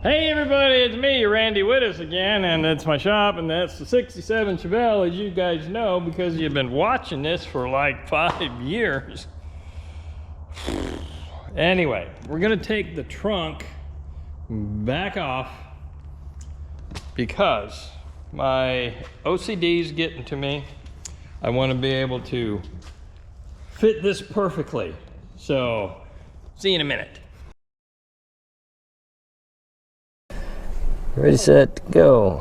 Hey everybody, it's me, Randy Wittes again, and it's my shop, and that's the 67 Chevelle, as you guys know, because you've been watching this for like 5 years. Anyway, we're gonna take the trunk back off because my OCD is getting to me. I want to be able to fit this perfectly. So, see you in a minute. Ready, set, go.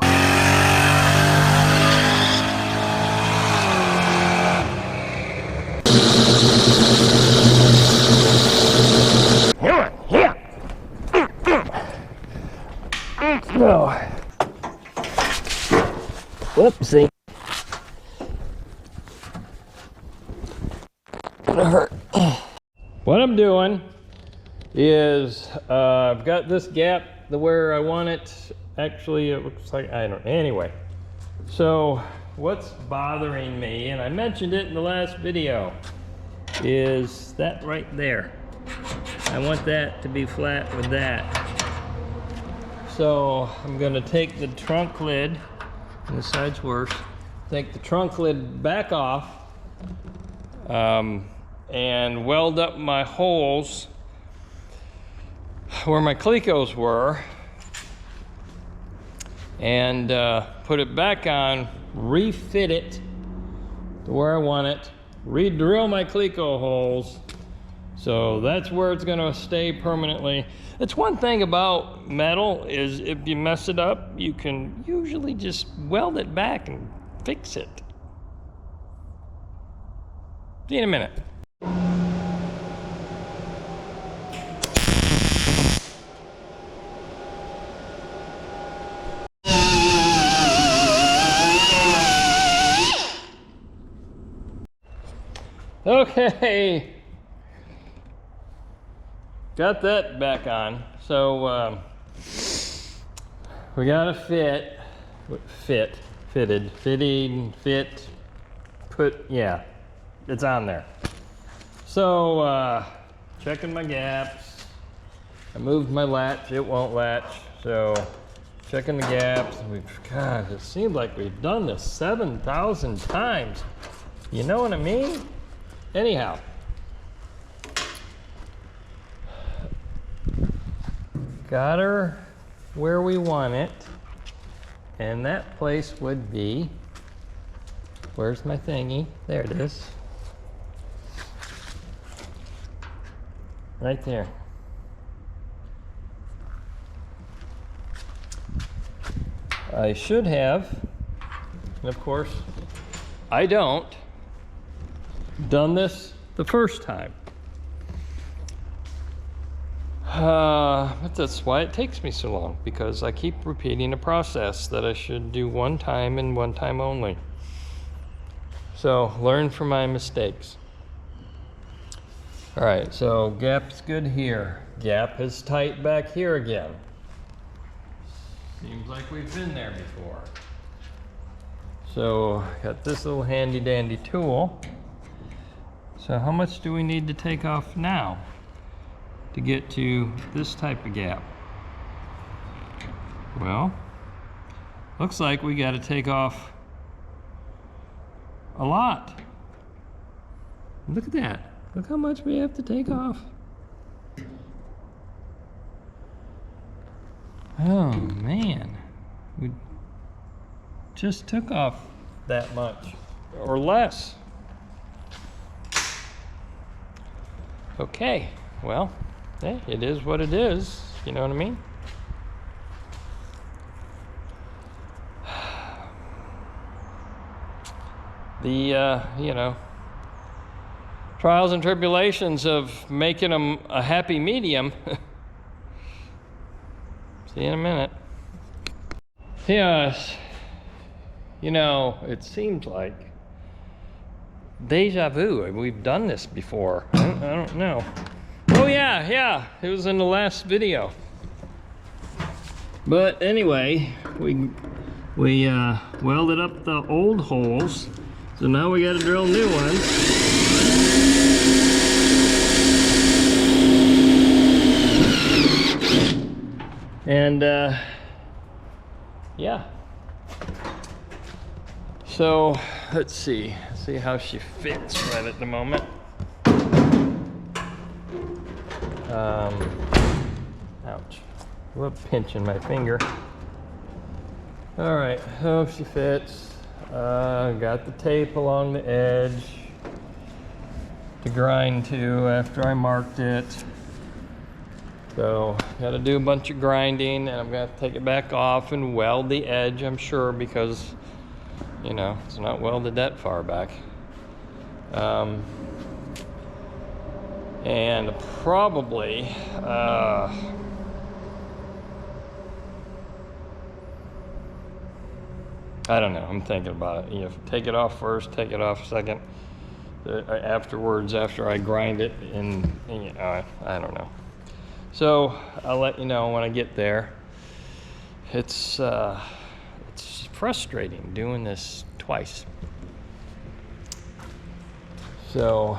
No. Whoopsie. Gonna hurt. What I'm doing is I've got this gap where I want it. Actually, it looks like, I don't, anyway. So what's bothering me, and I mentioned it in the last video, is that right there. I want that to be flat with that. So I'm gonna take the trunk lid, and this side's worse, take the trunk lid back off, and weld up my holes where my clecos were, and put it back on, refit it to where I want it, re-drill my cleco holes, so that's where it's gonna stay permanently. It's one thing about metal is if you mess it up, you can usually just weld it back and fix it. See you in a minute. Okay, got that back on. So we got a yeah, it's on there. So checking my gaps. I moved my latch, it won't latch. So checking the gaps. God, it seems like we've done this 7,000 times. You know what I mean? Anyhow, got her where we want it, and that place would be, where's my thingy? There it is. Right there. I should have, and of course, I don't, done this the first time. But that's why it takes me so long, because I keep repeating a process that I should do one time and one time only. So learn from my mistakes. All right, so gap's good here. Gap is tight back here again. Seems like we've been there before. So got this little handy dandy tool. So how much do we need to take off now to get to this type of gap? Well, looks like we got to take off a lot. Look at that. Look how much we have to take off. Oh man, we just took off that much or less. Okay, well, hey, it is what it is, you know what I mean? The, you know, trials and tribulations of making them a happy medium. See you in a minute. Yes, you know, it seems like deja vu. We've done this before. I don't know. Oh yeah, it was in the last video. But anyway, we welded up the old holes, so now we got to drill new ones. And yeah. So let's see how she fits right at the moment. Ouch, a little pinch in my finger. All right, hope she fits. Got the tape along the edge to grind to after I marked it. So got to do a bunch of grinding, and I'm gonna take it back off and weld the edge, I'm sure, because you know it's not welded that far back. And probably I don't know, I'm thinking about it. You know, take it off first, take it off second, afterwards, after I grind it, and you know, I don't know. So I'll let you know when I get there. It's frustrating doing this twice. So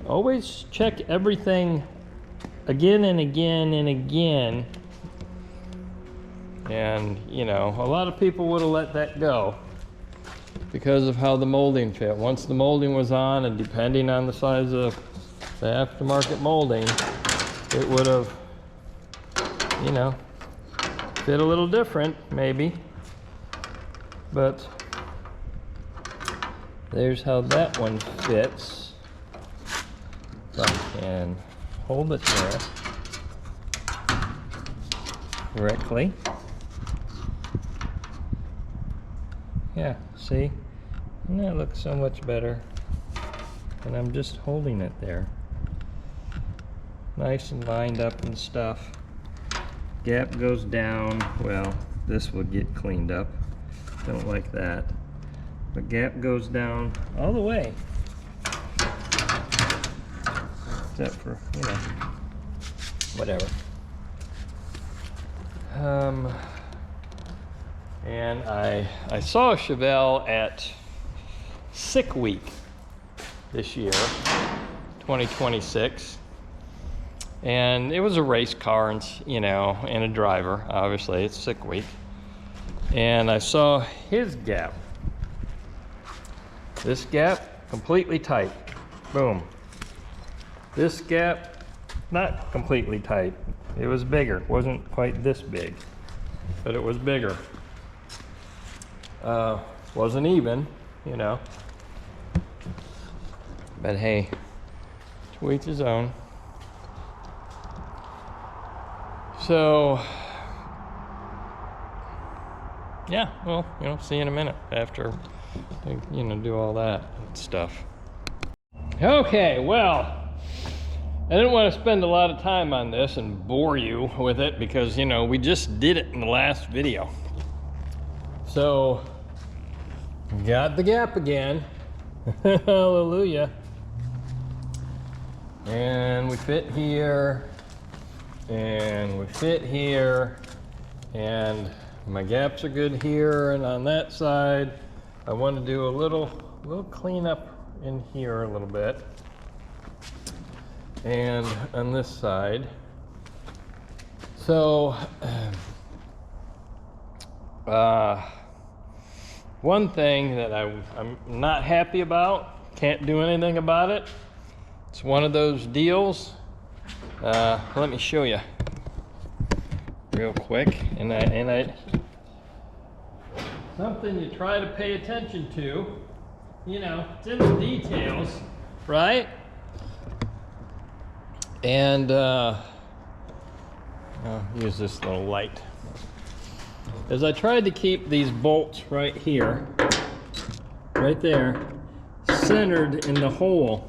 always check everything again and again and again. And you know, a lot of people would have let that go because of how the molding fit. Once the molding was on, and depending on the size of the aftermarket molding, it would have, you know, fit a little different maybe. But there's how that one fits. So I can hold it there correctly. Yeah, see? And that looks so much better. And I'm just holding it there. Nice and lined up and stuff. Gap goes down. Well, this would get cleaned up. Don't like that. But gap goes down all the way. Except for, you know, whatever. And I saw a Chevelle at Sick Week this year, 2026. And it was a race car, and you know, and a driver, obviously, it's Sick Week. And I saw his gap. This gap, completely tight. Boom. This gap, not completely tight. It was bigger. It wasn't quite this big, but it was bigger. Wasn't even, you know. But hey, to each his own. So, yeah, well, you know, see you in a minute after, you know, do all that stuff. Okay, well, I didn't want to spend a lot of time on this and bore you with it because, you know, we just did it in the last video. So, got the gap again. Hallelujah. And we fit here. And we fit here, and my gaps are good here and on that side. I want to do a little cleanup in here a little bit, and on this side. So one thing that I'm not happy about, can't do anything about it. It's one of those deals. Let me show you real quick, and I something you try to pay attention to, you know, it's in the details, right? And I'll use this little light. As I tried to keep these bolts right here, right there, centered in the hole.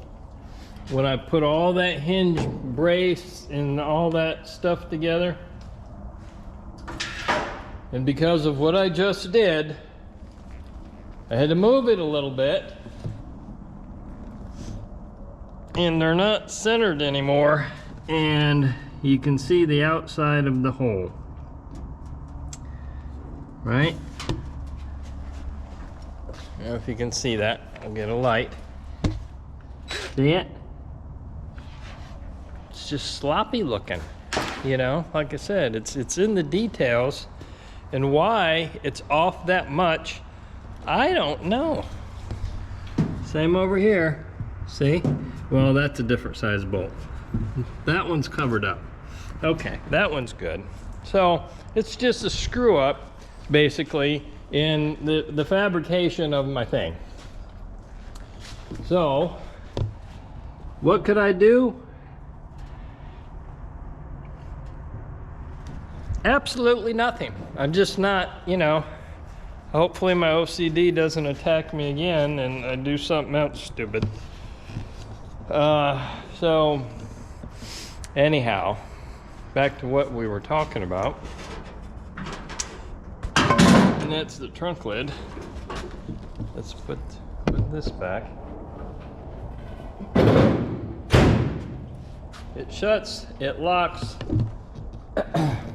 When I put all that hinge brace and all that stuff together, and because of what I just did, I had to move it a little bit, and they're not centered anymore, and you can see the outside of the hole, right? I don't know if you can see that. I'll get a light. See it? Just sloppy looking. You know, like I said, it's in the details, and why it's off that much, I don't know. Same over here. See? Well, that's a different size bolt. That one's covered up. Okay, that one's good. So it's just a screw up, basically, in the fabrication of my thing. So, what could I do? Absolutely nothing. I'm just not, you know, hopefully my OCD doesn't attack me again and I do something else stupid. So, anyhow, back to what we were talking about. And that's the trunk lid. Let's put this back. It shuts, it locks.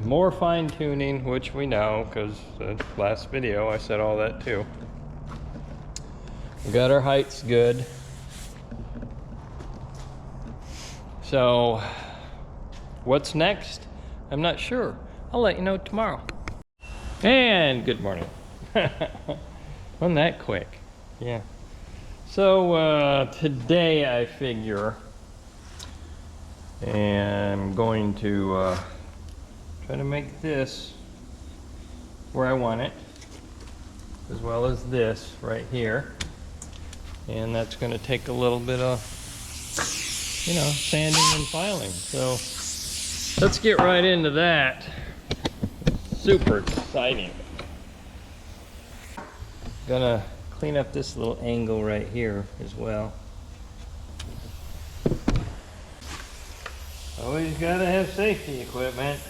More fine tuning, which we know, because the last video I said all that too. We got our heights good. So, what's next? I'm not sure. I'll let you know tomorrow. And good morning. Wasn't that quick? Yeah. So, today I figure I'm going to try to make this where I want it, as well as this right here. And that's going to take a little bit of, you know, sanding and filing. So let's get right into that. Super exciting. Gonna clean up this little angle right here as well. Always gotta have safety equipment.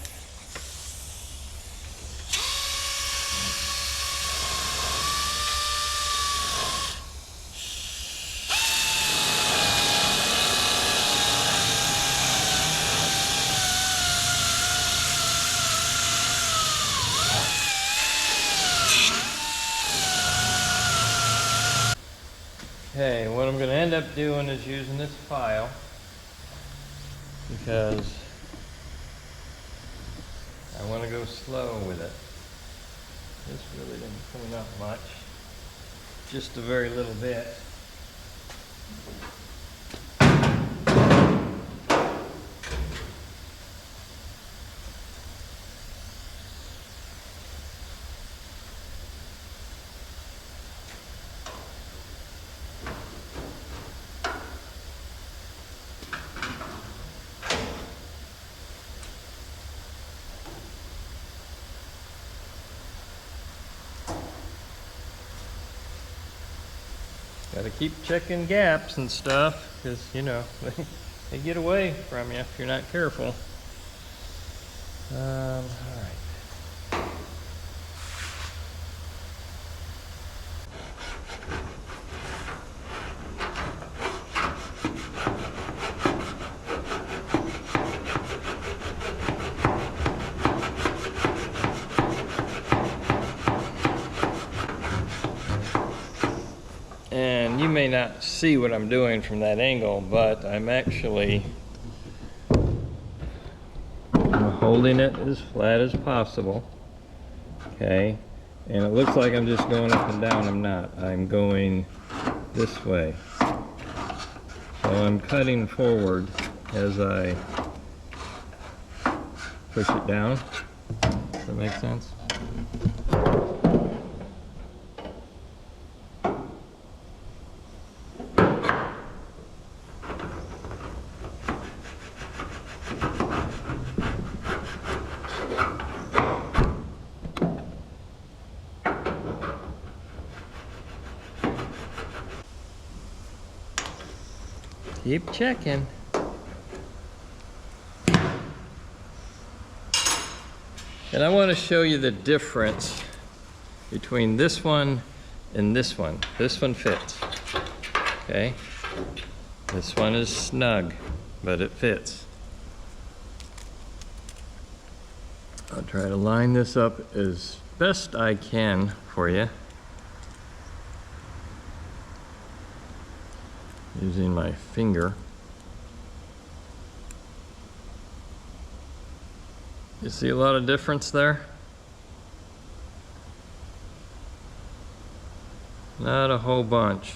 Okay, what I'm going to end up doing is using this file because I want to go slow with it. This really didn't clean up much, just a very little bit. Gotta keep checking gaps and stuff, because, you know, they get away from you if you're not careful. All right. And you may not see what I'm doing from that angle, but I'm actually holding it as flat as possible. Okay, and it looks like I'm just going up and down. I'm not. I'm going this way. So I'm cutting forward as I push it down. Does that make sense? Keep checking. And I want to show you the difference between this one and this one. This one fits, okay? This one is snug, but it fits. I'll try to line this up as best I can for you, using my finger. You see a lot of difference there? Not a whole bunch.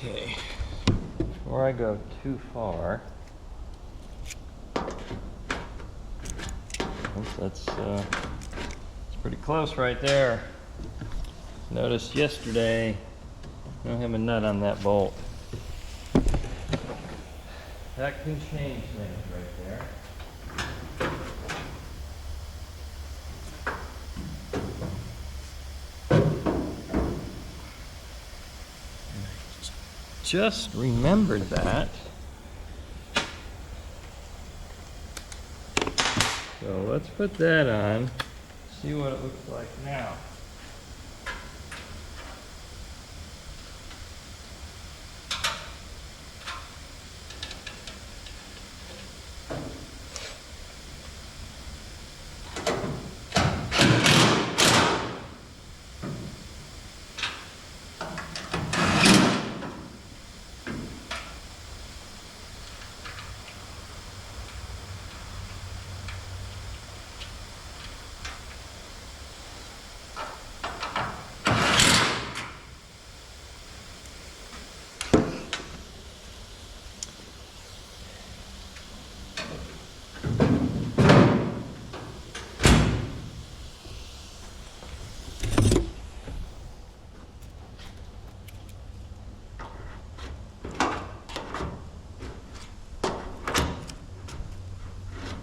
Okay, before I go too far, that's pretty close right there. Noticed yesterday, I don't have a nut on that bolt. That can change things right there. Just remembered that. So let's put that on, see what it looks like now.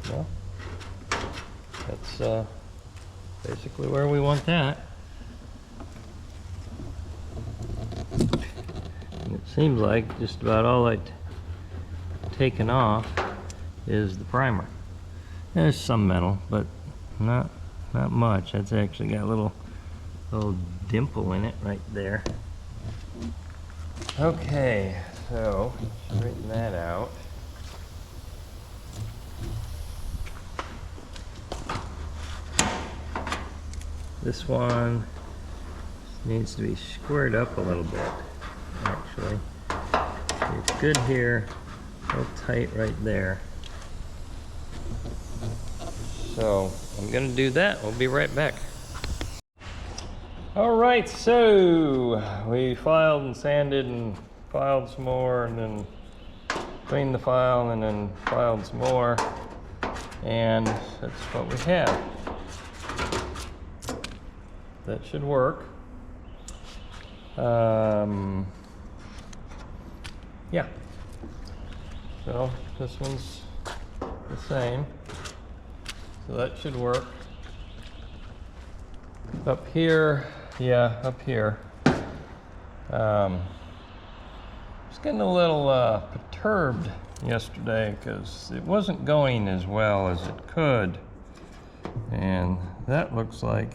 Well, that's basically where we want that. And it seems like just about all I've taken off is the primer. There's some metal, but not much. That's actually got a little dimple in it right there. Okay, so straighten that out. This one needs to be squared up a little bit, actually. It's good here, a little tight right there. So I'm gonna do that. We'll be right back. All right, so we filed and sanded and filed some more and then cleaned the file and then filed some more. And that's what we have. That should work. Yeah. So this one's the same. So that should work. Up here, yeah, up here. I was getting a little perturbed yesterday because it wasn't going as well as it could. And that looks like,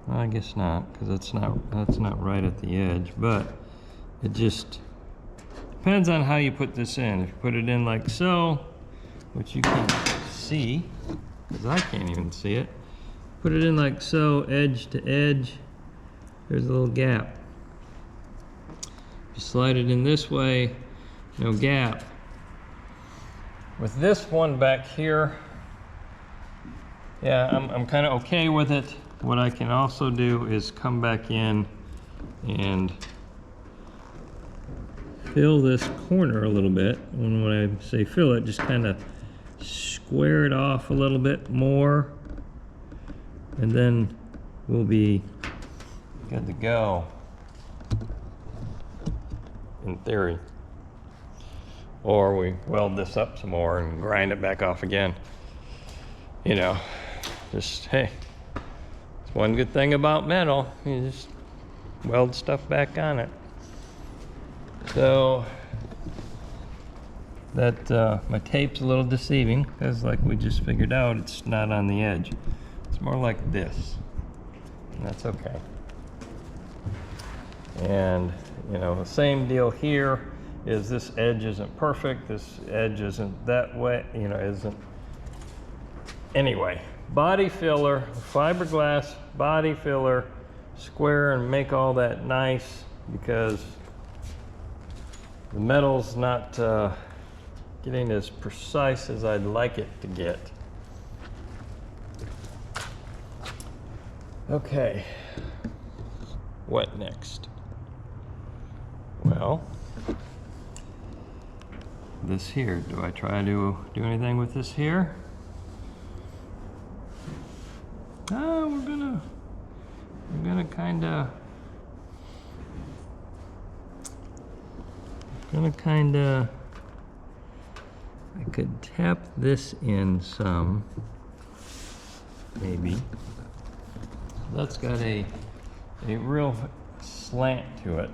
well, I guess not, because that's not right at the edge, but it just depends on how you put this in. If you put it in like so, which you can't see, because I can't even see it. Put it in like so, edge to edge, there's a little gap. You slide it in this way, no gap. With this one back here, yeah, I'm kind of okay with it. What I can also do is come back in and fill this corner a little bit. When I say fill it, just kind of square it off a little bit more, and then we'll be good to go, in theory. Or we weld this up some more and grind it back off again. You know, just, hey, it's one good thing about metal. You just weld stuff back on it. So that my tape's a little deceiving because, like we just figured out, it's not on the edge. It's more like this. That's okay. And you know, the same deal here is this edge isn't perfect, this edge isn't that way, you know, isn't. Anyway, body filler, fiberglass body filler, square, and make all that nice, because the metal's not getting as precise as I'd like it to get. Okay, what next? Well, this here, do I try to do anything with this here? Oh, we're gonna kinda, I could tap this in some, maybe. That's got a real slant to it.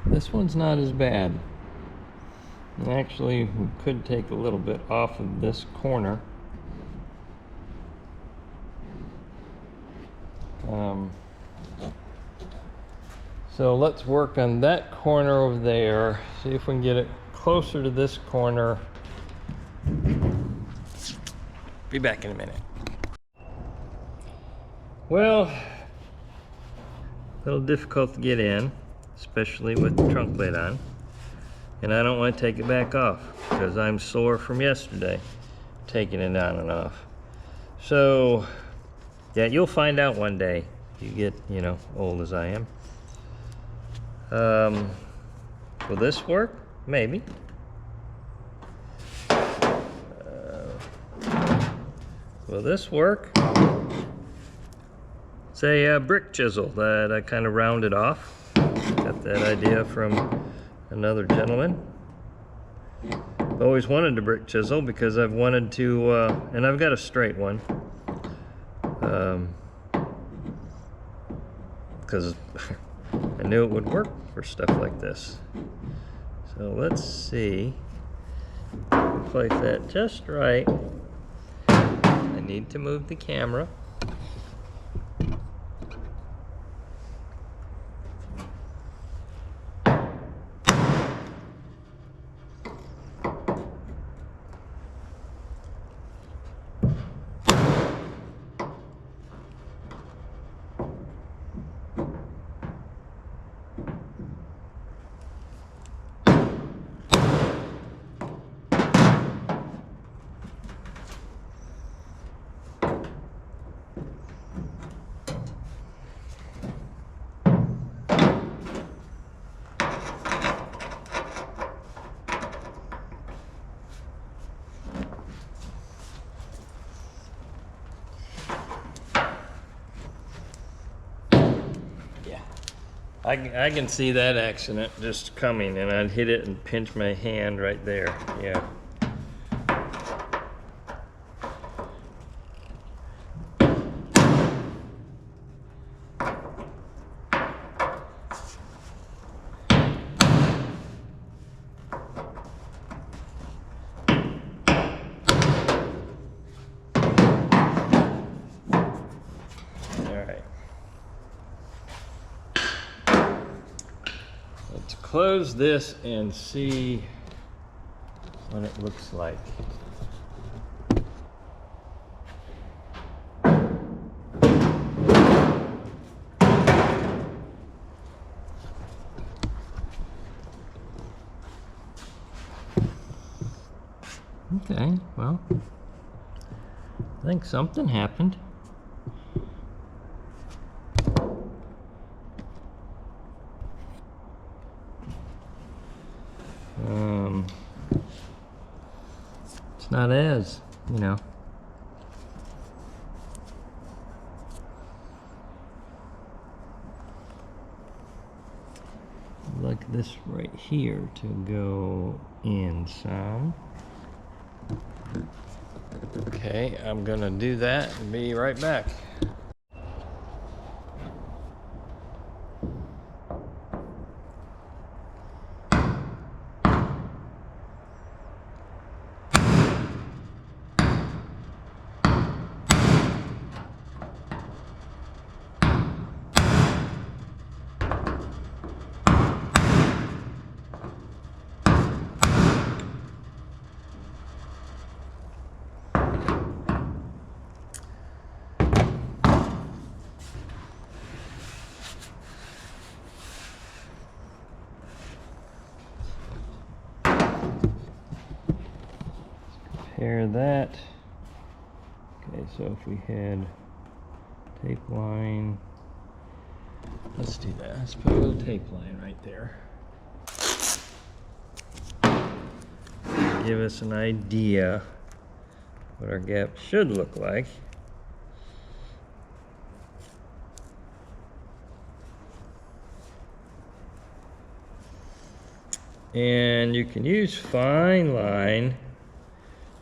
This one's not as bad. And actually, we could take a little bit off of this corner. So let's work on that corner over there, see if we can get it closer to this corner. Be back in a minute. Well, a little difficult to get in, especially with the trunk lid on. And I don't want to take it back off because I'm sore from yesterday, taking it on and off. So, yeah, you'll find out one day. You get, you know, old as I am. Will this work? Maybe. Will this work? It's a brick chisel that I kind of rounded off. Got that idea from another gentleman. I've always wanted a brick chisel because I've wanted to, and I've got a straight one. Because I knew it would work for stuff like this. So let's see. Place that just right. I need to move the camera. I can see that accident just coming, and I'd hit it and pinch my hand right there. Yeah. Close this and see what it looks like. Okay, well, I think something happened. It's not as, you know. Like this right here to go in some. Okay, I'm gonna do that and be right back. tear that. Okay, so if we had tape line, let's do that. Let's put a little tape line right there. Give us an idea what our gap should look like. And you can use fine line,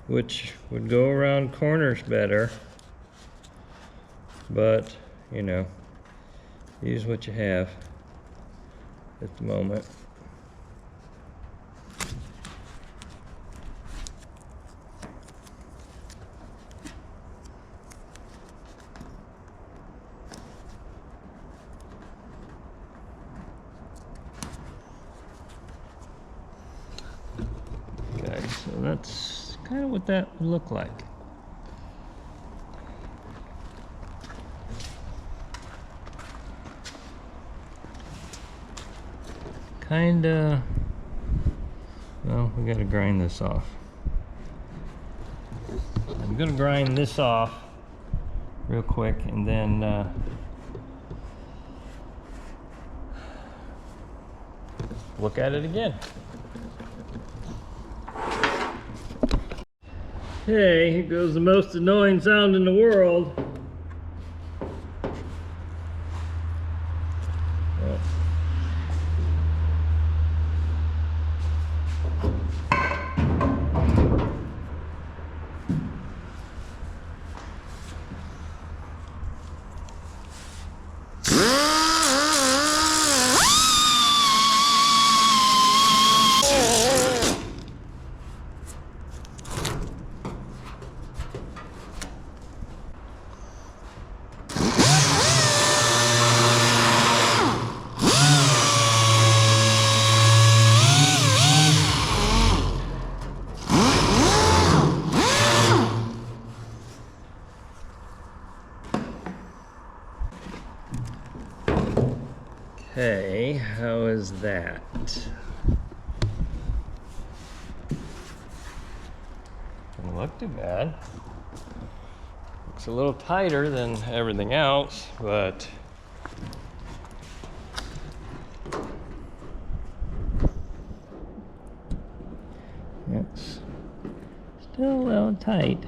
which would go around corners better, but you know, use what you have at the moment. Okay, so that's kind of what that would look like. Kinda, well, we gotta grind this off. I'm gonna grind this off real quick and then look at it again. Hey, here goes the most annoying sound in the world. Okay, how is that? Doesn't look too bad. Looks a little tighter than everything else, but it's still a little tight.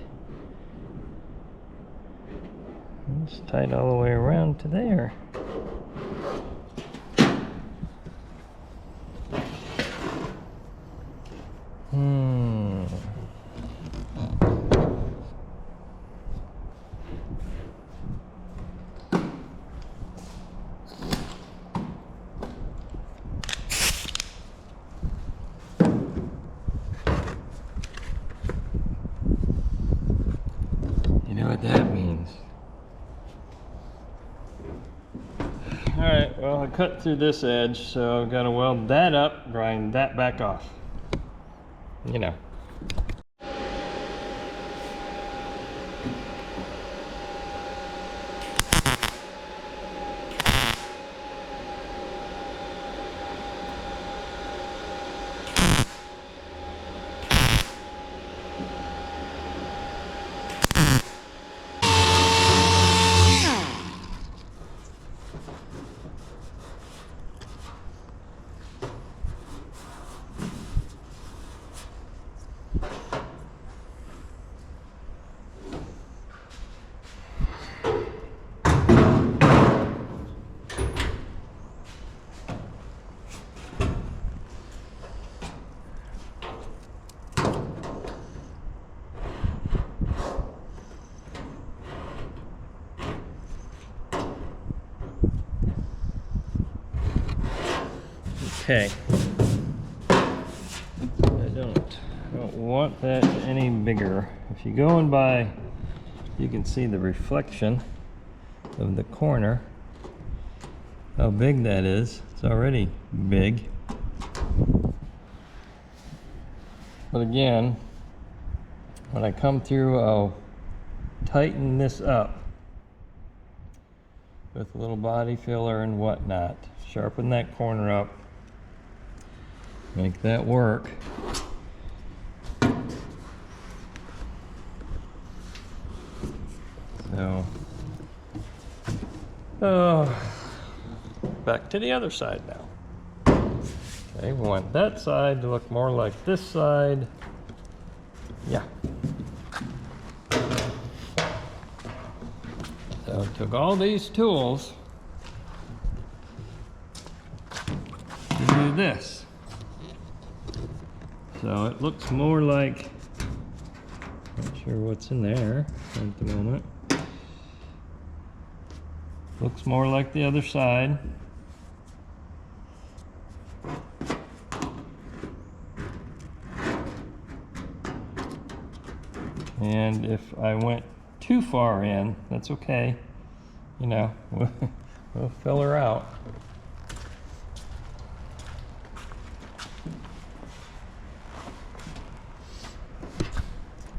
It's tight all the way around to there. You know what that means. Alright, well I cut through this edge, so I've got to weld that up, grind that back off. You know. Okay. I don't want that any bigger. If you go in by, you can see the reflection of the corner, how big that is. It's already big. But again, when I come through, I'll tighten this up with a little body filler and whatnot. Sharpen that corner up. Make that work. So, oh, back to the other side now. Okay, we want that side to look more like this side. Yeah. So I took all these tools to do this. So it looks more like, not sure what's in there at the moment. Looks more like the other side. And if I went too far in, that's okay. You know, we'll fill her out.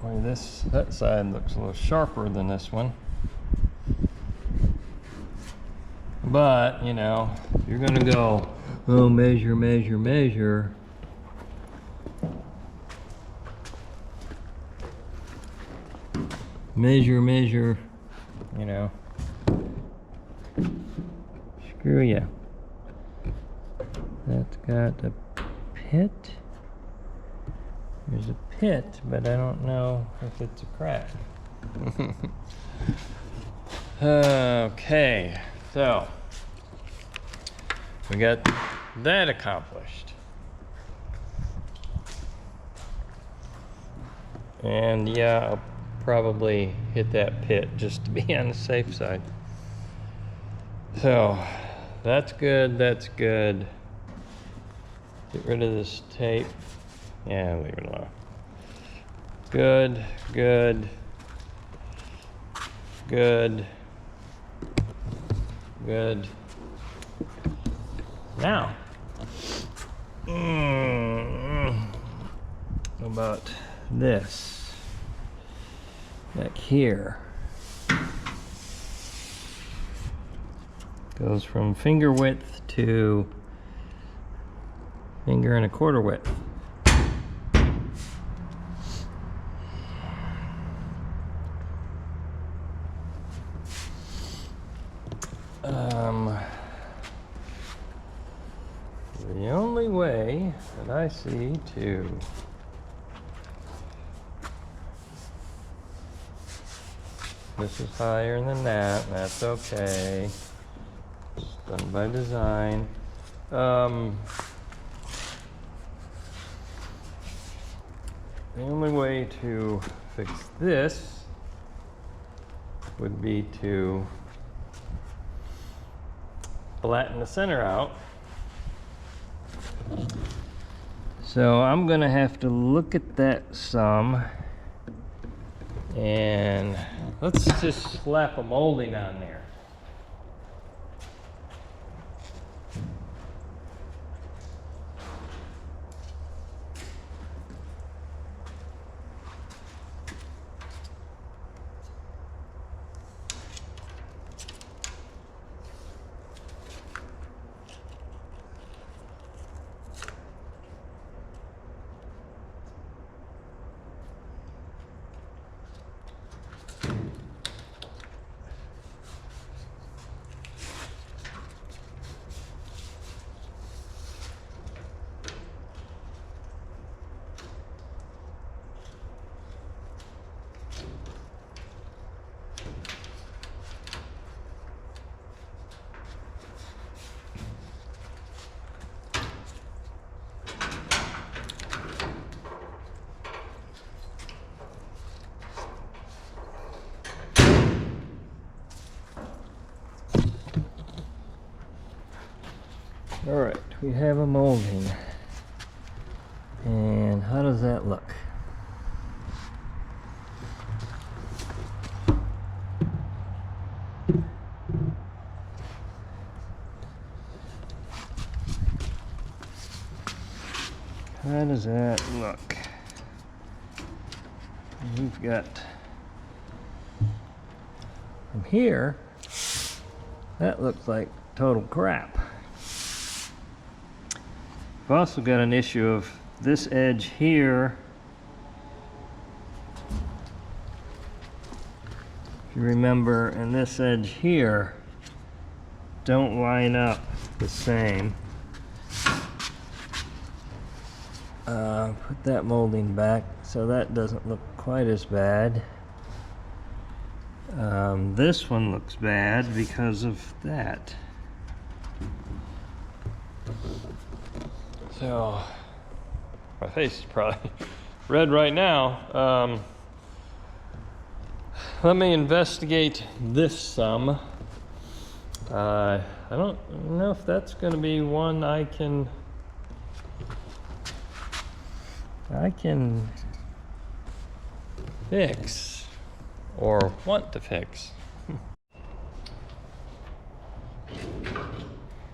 Boy, that side looks a little sharper than this one. But, you know, if you're gonna go, oh, measure, measure, measure. Measure, measure, you know. Screw ya. That's got a pit. There's a pit, but I don't know if it's a crack. Okay, so we got that accomplished. And yeah, I'll probably hit that pit just to be on the safe side. So that's good, that's good. Get rid of this tape. Yeah, leave it alone. Good, good, good, good. Now, how about this back here? Goes from finger width to finger and a quarter width. The only way that I see to this is higher than that, and that's okay. It's done by design. The only way to fix this would be to flatten the center out. So I'm gonna have to look at that some, and let's just slap a molding on there. All right, we have a molding. And how does that look? How does that look? We've got from here, that looks like total crap. I've also got an issue of this edge here if you remember, and this edge here don't line up the same. Put that molding back so that doesn't look quite as bad. This one looks bad because of that. So my face is probably red right now. Let me investigate this some. I don't know if that's going to be one I can fix or want to fix.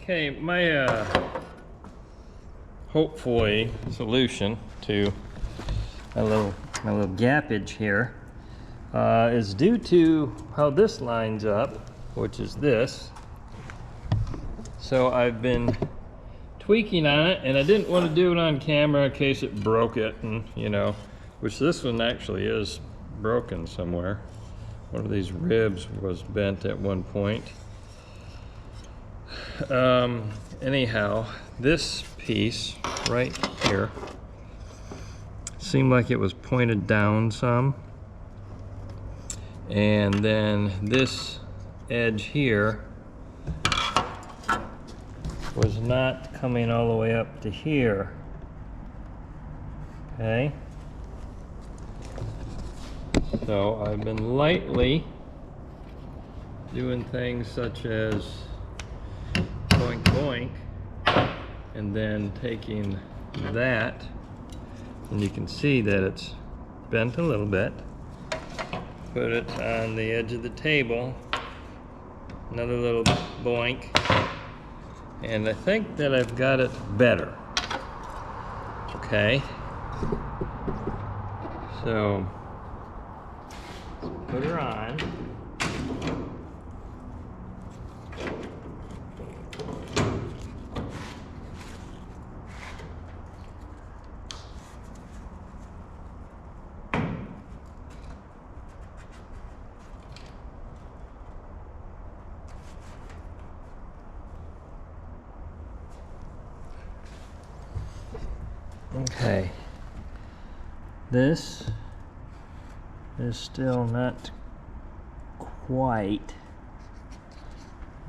Okay, my hopefully solution to my little gappage here is due to how this lines up, which is this. So I've been tweaking on it, and I didn't want to do it on camera in case it broke it, and you know, which this one actually is broken somewhere. One of these ribs was bent at one point. Anyhow, this piece right here seemed like it was pointed down some, and then this edge here was not coming all the way up to here. Okay, so I've been lightly doing things such as boink boink, and then taking that, and you can see that it's bent a little bit. Put it on the edge of the table, another little boink, and I think that I've got it better. Okay, so put her on. Okay, this is still not quite,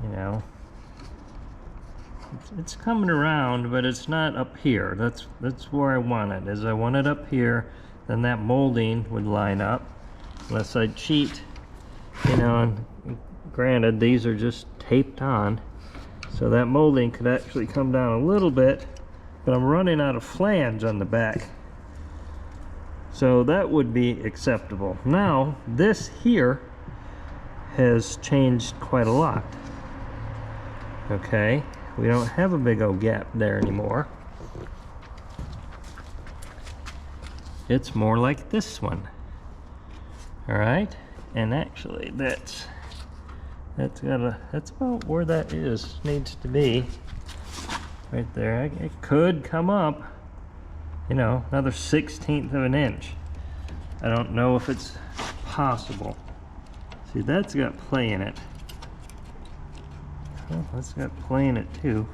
you know, it's coming around, but it's not up here. That's where I want it, is I want it up here, then that molding would line up, unless I cheat, you know, and granted these are just taped on, so that molding could actually come down a little bit, but I'm running out of flange on the back, so that would be acceptable. Now this here has changed quite a lot. Okay, we don't have a big old gap there anymore. It's more like this one. All right, and actually that's about where that needs to be. Right there. It could come up, you know, another 1/16 of an inch. I don't know if it's possible. See, that's got play in it. Well, that's got play in it too.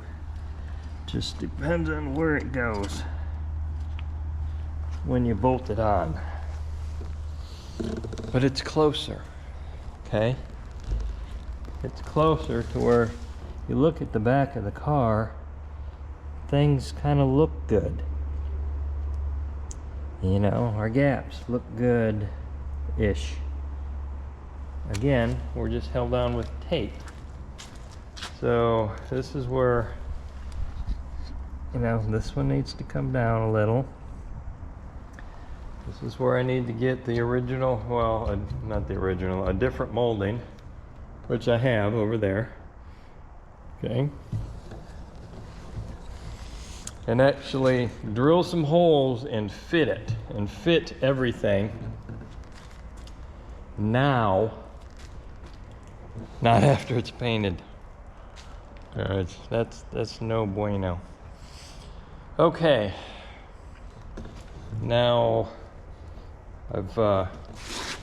Just depends on where it goes when you bolt it on. But it's closer, okay? It's closer to where you look at the back of the car, things kind of look good. You know, our gaps look good-ish. Again, we're just held on with tape. So this is where, you know, this one needs to come down a little. This is where I need to get the original, well, not the original, a different molding, which I have over there. Okay. And actually drill some holes and fit it, and fit everything now, not after it's painted. All right, that's no bueno. Okay, now I've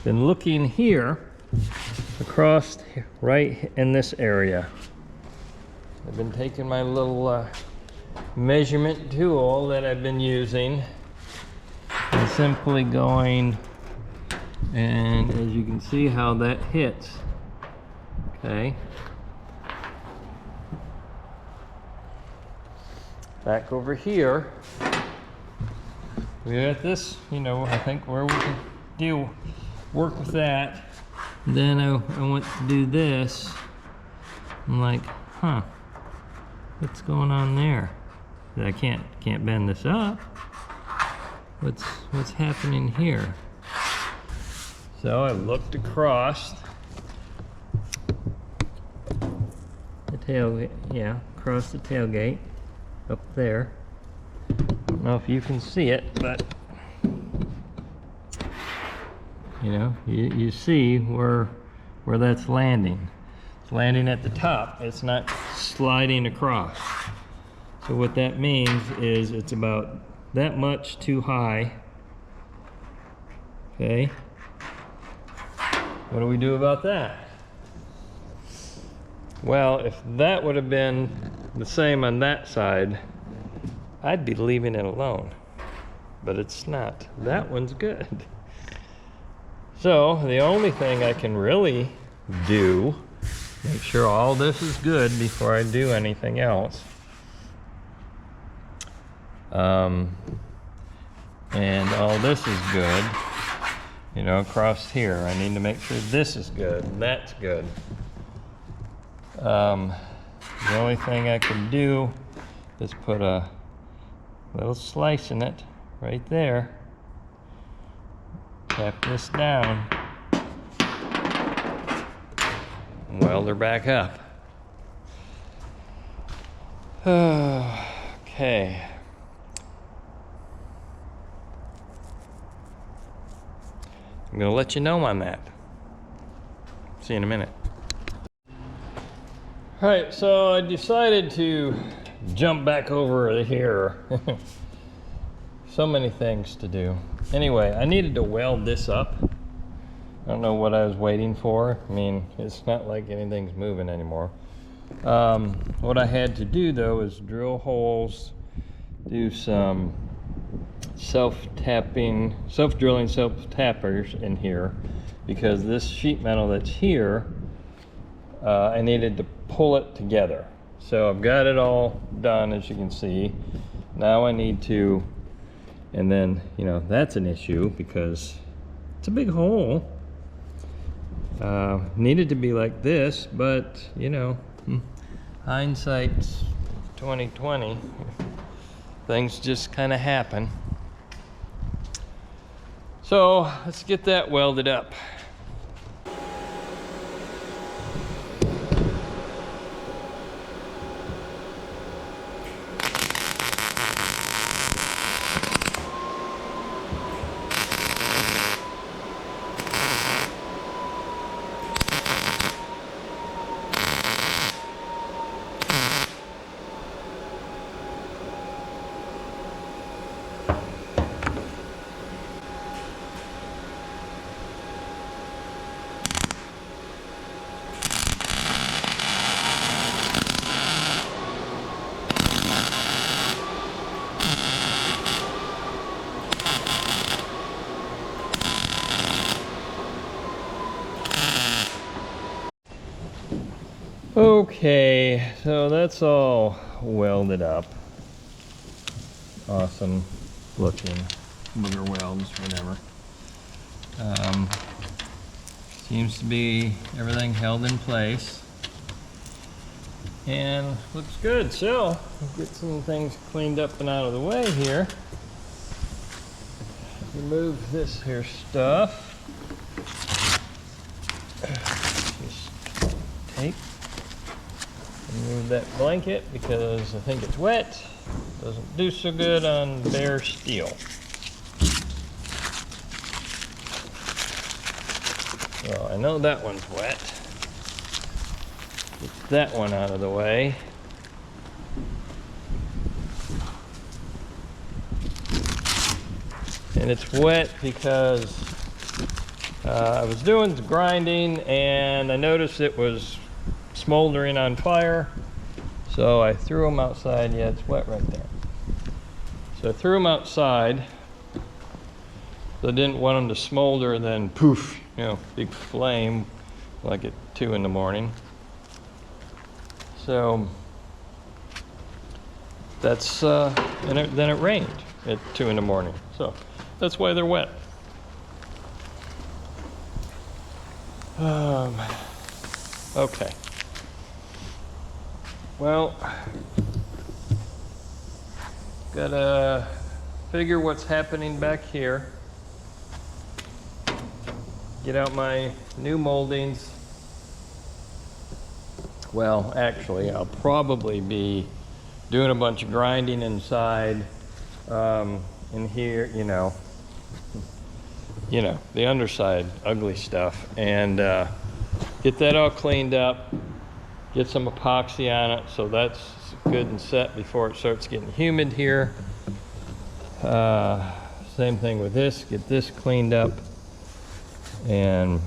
been looking here across right in this area. I've been taking my little measurement tool that I've been using and simply going, and as you can see how that hits. Okay. Back over here, we got this, you know, I think where we can work with that. Then I want to do this. I'm like, huh, what's going on there? I can't bend this up. What's happening here? So I looked across the tailgate, yeah, across the tailgate up there. I don't know if you can see it, but you know, you see where that's landing. It's landing at the top. It's not sliding across. So what that means is it's about that much too high. Okay. What do we do about that? Well, if that would have been the same on that side, I'd be leaving it alone. But it's not. That one's good. So the only thing I can really do, make sure all this is good before I do anything else. And all this is good, you know, across here. I need to make sure this is good and that's good. The only thing I can do is put a little slice in it right there. Tap this down. Weld her back up. Okay. I'm gonna let you know on that. See you in a minute. All right, so I decided to jump back over here. So many things to do. Anyway, I needed to weld this up. I don't know what I was waiting for. I mean, it's not like anything's moving anymore. What I had to do though is drill holes, do some self-drilling self-tappers in here, because this sheet metal that's here, I needed to pull it together. So I've got it all done, as you can see. Now I need to, and then, you know, that's an issue because it's a big hole. Needed to be like this, but you know, hindsight's 2020. Things just kind of happen. So let's get that welded up. Okay, so that's all welded up. Awesome looking booger welds, whatever. Seems to be everything held in place and looks good. So we'll get some things cleaned up and out of the way here. Remove this here stuff. Just tape. Remove that blanket because I think it's wet. Doesn't do so good on bare steel. So I know that one's wet. Get that one out of the way. And it's wet because I was doing the grinding and I noticed it was smoldering on fire. So I threw them outside. Yeah, it's wet right there. So I threw them outside. So I didn't want them to smolder and then poof, you know, big flame like at 2 in the morning. So that's, then it rained at 2 in the morning. So that's why they're wet. Okay. Well, gotta figure what's happening back here. Get out my new moldings. Well, actually, I'll probably be doing a bunch of grinding inside, in here, you know, the underside, ugly stuff, and get that all cleaned up, get some epoxy on it so that's good and set before it starts getting humid here. Same thing with this, get this cleaned up, and,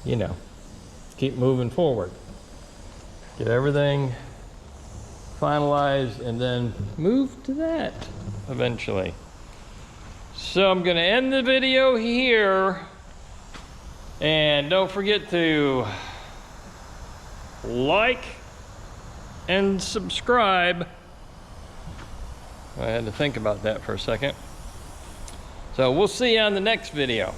you know, keep moving forward. Get everything finalized and then move to that eventually. So I'm gonna end the video here, and don't forget to like and subscribe. I had to think about that for a second. So we'll see you on the next video.